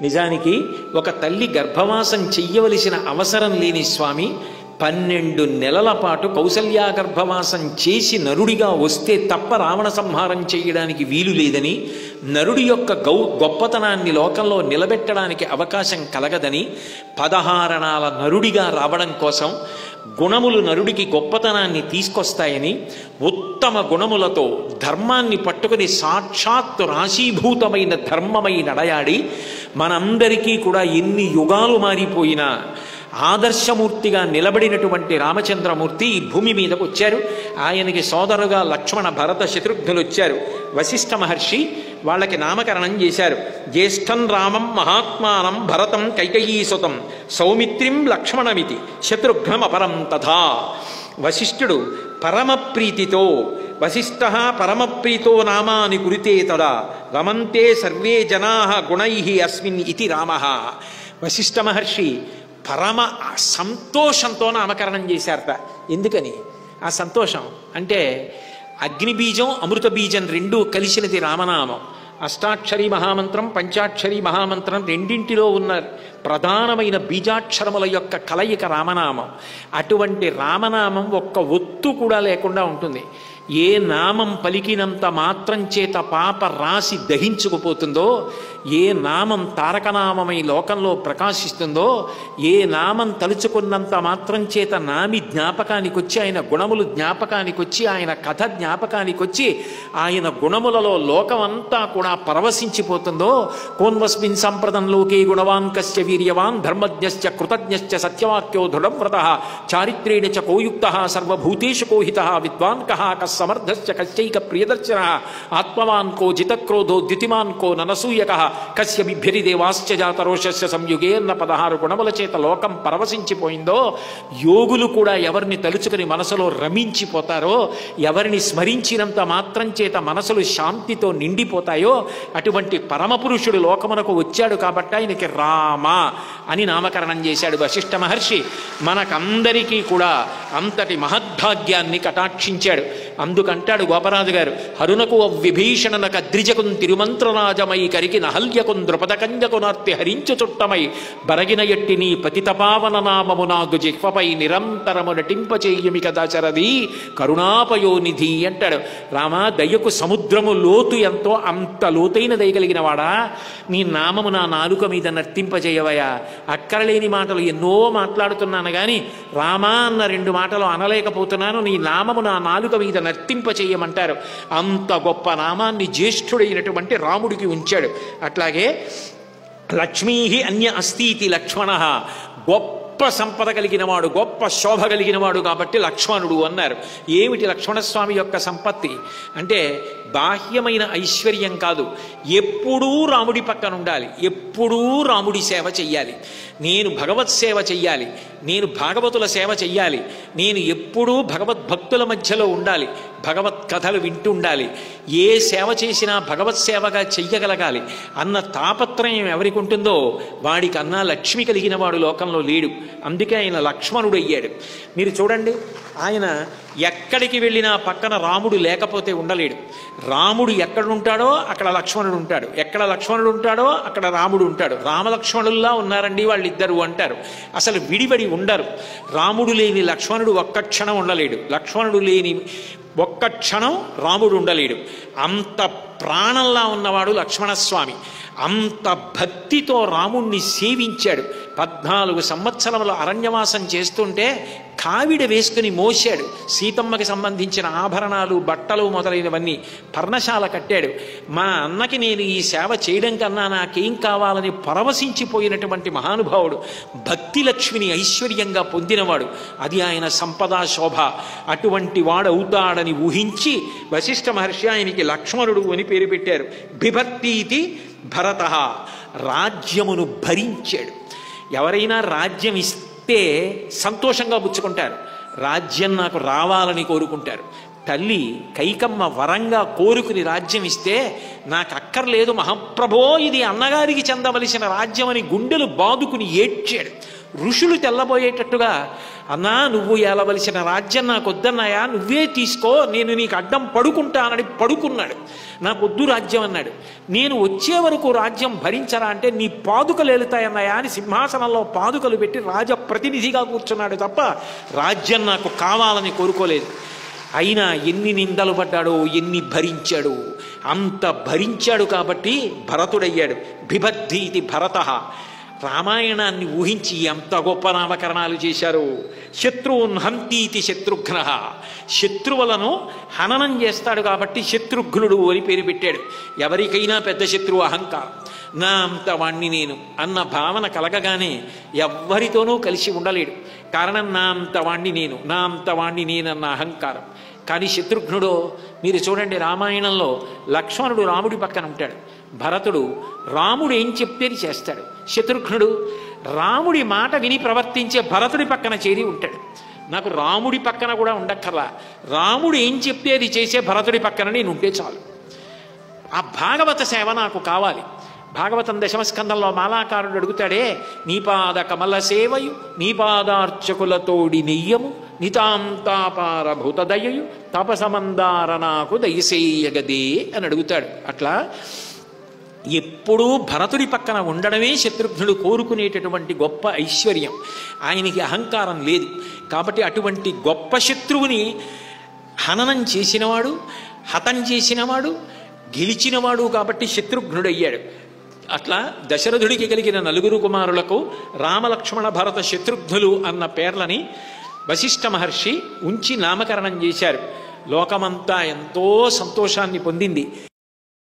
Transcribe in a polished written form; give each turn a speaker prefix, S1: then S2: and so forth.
S1: నిజానికి ఒక తల్లి గర్భవాసం చెయ్యవలసిన అవసరం లేని స్వామి 12 నెలల పాటు కౌసల్యా గర్భవాసం చేసి నరుడిగా వస్తే తప్ప రావణ సంహారం చేయడానికి వీలు లేదని, నరుడి యొక్క గొప్పతనాన్ని లోకంలో నిలబెట్టడానికి అవకాశం కలగదని, 16 అణాల నరుడిగా రావడం కోసం గుణములు నరుడికి గొప్పతనాన్ని తీసుకొస్తాయని, ఉత్తమ గుణములతో ధర్మాన్ని పట్టుకుని సాక్షాత్తు రాశీభూతమైన ధర్మమై నడయాడి మనందరికీ కూడా ఎన్ని యుగాలు మారిపోయినా ఆదర్శమూర్తిగా నిలబడినటువంటి రామచంద్రమూర్తి ఈ భూమి మీదకు వచ్చారు. ఆయనకి సోదరుగా లక్ష్మణ భరత శత్రుఘ్నులు వచ్చారు. వశిష్ఠ మహర్షి వాళ్ళకి నామకరణం చేశారు. జ్యేష్ఠం రామం మహాత్మానం భరతం కైకేయీసుతం సౌమిత్రిం లక్ష్మణమితి శత్రుఘ్నం అపరం తథా. వశిష్ఠుడు పరమప్రీతితో వశిష్ఠ పరమప్రీతో నామాని కురితే తదా రమంతే సర్వే జనా గుణై అస్మిన్ ఇతి రామ. వశిష్ఠ మహర్షి పరమ సంతోషంతో నామకరణం చేశారట. ఎందుకని ఆ సంతోషం అంటే అగ్నిబీజం అమృత బీజం రెండూ కలిసినది రామనామం. అష్టాక్షరి మహామంత్రం పంచాక్షరి మహామంత్రం రెండింటిలో ఉన్న ప్రధానమైన బీజాక్షరముల యొక్క కలయిక రామనామం. అటువంటి రామనామం ఒక్క ఒత్తు కూడా లేకుండా ఉంటుంది. ఏ నామం పలికినంత మాత్రం చేత పాప రాశి దహించుకుపోతుందో, ఏ నామం తారకనామమై లోకంలో ప్రకాశిస్తుందో, ఏ నామం తలుచుకున్నంత మాత్రం చేత నామి జ్ఞాపకానికి వచ్చి ఆయన గుణములు జ్ఞాపకానికి వచ్చి ఆయన కథ జ్ఞాపకానికి వచ్చి ఆయన గుణములలో లోకమంతా కూడా పరవశించిపోతుందో, కోన్వస్మిన్ సంప్రదం లోకే గుణవాన్ కస్య వీర్యవాన్ ధర్మజ్ఞశ్చ కృతజ్ఞశ్చ సత్యవాక్యో దృఢవ్రతః చారిత్రేణ చ కోయుక్త సర్వభూతేషు కోహిత విద్వాన్ కః కస్సమర్థశ్చ కశ్చైక ప్రియదర్శనః ఆత్మవాన్ కో జితక్రోధో ద్యుతిమాన్ కో ననసూయకః కస్య బిభ్యరి దేవాశ్చ జాతరోషస్య సంయుగే అన్న 16 గుణముల చేత లోకం పరవశించిపోయిందో, యోగులు కూడా ఎవరిని తలుచుకుని మనసులో రమించిపోతారో, ఎవరిని స్మరించినంత మాత్రం చేత మనసులు శాంతితో నిండిపోతాయో అటువంటి పరమపురుషుడు లోకమునకు వచ్చాడు కాబట్టి ఆయనకి రామ అని నామకరణం చేశాడు వశిష్ఠ మహర్షి. మనకందరికీ కూడా అంతటి మహద్భాగ్యాన్ని కటాక్షించాడు. అందుకంటాడు గోపరాజు గారు, హరునకు విభీషణన కద్రిజకుం తిరుమంత్రరాజమై కరికి నహల్యకుం ద్రుపదకంజకునార్తి హరించు చుట్టమై బరగిన ఎట్టి నీ పతితపావన నామము నాగు జిహ్వపై నిరంతరము నటింపచేయుమి కదా చరది కరుణాపయోనిధి అంటాడు. రామా, దయకు సముద్రము లోతు ఎంతో అంత లోతైన దయగలిగిన వాడా, నీ నామము నా నాలుక మీద నర్తింపజేయవయా. అక్కరలేని మాటలు ఎన్నో మాట్లాడుతున్నాను కానీ రామా అన్న 2 మాటలు అనలేకపోతున్నాను, నీ నామము నా నాలుక మీద నర్తింపచేయమంటారు. అంత గొప్ప నామాన్ని జ్యేష్ఠుడైనటువంటి రాముడికి ఉంచాడు. అట్లాగే లక్ష్మీ అన్య అస్థీతి లక్ష్మణ, గొప్ప సంపద కలిగిన వాడు, గొప్ప శోభ కలిగిన వాడు కాబట్టి లక్ష్మణుడు అన్నారు. ఏమిటి లక్ష్మణస్వామి యొక్క సంపత్తి అంటే బాహ్యమైన ఐశ్వర్యం కాదు, ఎప్పుడూ రాముడి పక్కన ఉండాలి, ఎప్పుడూ రాముడి సేవ చెయ్యాలి. నేను భగవత్ సేవ చెయ్యాలి, నేను భాగవతుల సేవ చెయ్యాలి, నేను ఎప్పుడూ భగవద్భక్తుల మధ్యలో ఉండాలి, భగవత్ కథలు వింటుండాలి, ఏ సేవ చేసినా భగవత్ సేవగా చెయ్యగలగాలి అన్న తాపత్రయం ఎవరికి ఉంటుందో వాడికన్నా లక్ష్మి కలిగిన వాడు లోకంలో లేడు. అందుకే ఆయన లక్ష్మణుడు అయ్యాడు. మీరు చూడండి, ఆయన ఎక్కడికి వెళ్ళినా పక్కన రాముడు లేకపోతే ఉండలేడు. రాముడు ఎక్కడుంటాడో అక్కడ లక్ష్మణుడు ఉంటాడు, ఎక్కడ లక్ష్మణుడు ఉంటాడో అక్కడ రాముడు ఉంటాడు. రామలక్ష్మణుల్లా ఉన్నారండి వాళ్ళిద్దరు అంటారు. అసలు విడివడి ఉండరు. రాముడు లేని లక్ష్మణుడు ఒక్క క్షణం ఉండలేడు, లక్ష్మణుడు లేని ఒక్క క్షణం రాముడు ఉండలేడు. అంత ప్రాణంలా ఉన్నవాడు లక్ష్మణస్వామి. అంత భక్తితో రాముణ్ణి సేవించాడు. 14 సంవత్సరముల అరణ్యవాసం చేస్తుంటే కావిడ వేసుకుని మోశాడు. సీతమ్మకి సంబంధించిన ఆభరణాలు, బట్టలు మొదలైనవన్నీ పర్ణశాల కట్టాడు. మా అన్నకి నేను ఈ సేవ చేయడం కన్నా నాకేం కావాలని పరవశించిపోయినటువంటి మహానుభావుడు. భక్తి లక్ష్మిని ఐశ్వర్యంగా పొందినవాడు. అది ఆయన సంపదా శోభ. అటువంటి వాడవుతాడని ఊహించి వశిష్ఠ మహర్షి ఆయనకి లక్ష్మణుడు అని పేరు పెట్టారు. బిభర్తీతి భరత, రాజ్యమును భరించాడు. ఎవరైనా రాజ్యం ఇస్తే సంతోషంగా పుచ్చుకుంటారు, రాజ్యం నాకు రావాలని కోరుకుంటారు. తల్లి కైకమ్మ వరంగా కోరుకుని రాజ్యం ఇస్తే నాకు అక్కర్లేదు మహాప్రభో, ఇది అన్నగారికి చెందవలసిన రాజ్యం అని గుండెలు బాదుకుని ఏడ్చాడు. ఋషులు తెల్లబోయేటట్టుగా, అన్నా నువ్వు ఏలవలసిన రాజ్యం నాకు వద్దన్నాయా, నువ్వే తీసుకో, నేను నీకు అడ్డం పడుకుంటానని పడుకున్నాడు. నాకొద్దు రాజ్యం అన్నాడు. నేను వచ్చే వరకు రాజ్యం భరించరా అంటే, నీ పాదుకలు వెళుతాయన్నాయా అని సింహాసనంలో పాదుకలు పెట్టి రాజప్రతినిధిగా కూర్చున్నాడు తప్ప రాజ్యం నాకు కావాలని కోరుకోలేదు. అయినా ఎన్ని నిందలు పడ్డాడో, ఎన్ని భరించాడు, అంత భరించాడు కాబట్టి భరతుడయ్యాడు. బిభద్దీతి భరతః. రామాయణాన్ని ఊహించి ఎంత గొప్ప నామకరణాలు చేశారు. శత్రువున్ హంతీతి శత్రుఘ్న. శత్రువులను హననం చేస్తాడు కాబట్టి శత్రుఘ్నుడు అని పేరు పెట్టాడు. ఎవరికైనా పెద్ద శత్రువు అహంకారం. నా అంత వాణ్ణి నేను అన్న భావన కలగగానే ఎవ్వరితోనూ కలిసి ఉండలేడు. కారణం నా అంత వాణ్ణి నేను, నా అంత వాణ్ణి నేనన్న అహంకారం. కానీ శత్రుఘ్నుడు మీరు చూడండి, రామాయణంలో లక్ష్మణుడు రాముడి పక్కన ఉంటాడు, భరతుడు రాముడు ఏం చెప్తేది చేస్తాడు, శత్రుఘ్నుడు రాముడి మాట విని ప్రవర్తించే భరతుడి పక్కన చేరి ఉంటాడు. నాకు రాముడి పక్కన కూడా ఉండక్కర్లా, రాముడు ఏం చెప్తేది చేసే భరతుడి పక్కన నేను ఉంటే చాలు. ఆ భాగవత సేవ నాకు కావాలి. భాగవతం దశమస్కందంలో మాలాకారుడు అడుగుతాడే, నీపాద కమల సేవయు నీపాదార్చకులతోడి నెయ్యము నితాంతాపార భూతదయయు తపసమందార నాకు దయసేయగదే అని అడుగుతాడు. అట్లా ఎప్పుడూ భరతుడి పక్కన ఉండడమే శత్రుఘ్నుడు కోరుకునేటటువంటి గొప్ప ఐశ్వర్యం. ఆయనకి అహంకారం లేదు కాబట్టి అటువంటి గొప్ప శత్రువుని హననం చేసినవాడు, హతం చేసినవాడు, గెలిచినవాడు కాబట్టి శత్రుఘ్నుడయ్యాడు. అట్లా దశరథుడికి కలిగిన 4 కుమారులకు రామలక్ష్మణ భరత శత్రుఘ్నులు అన్న పేర్లని వశిష్ఠ మహర్షి ఉంచి నామకరణం చేశారు. లోకమంతా ఎంతో సంతోషాన్ని పొందింది.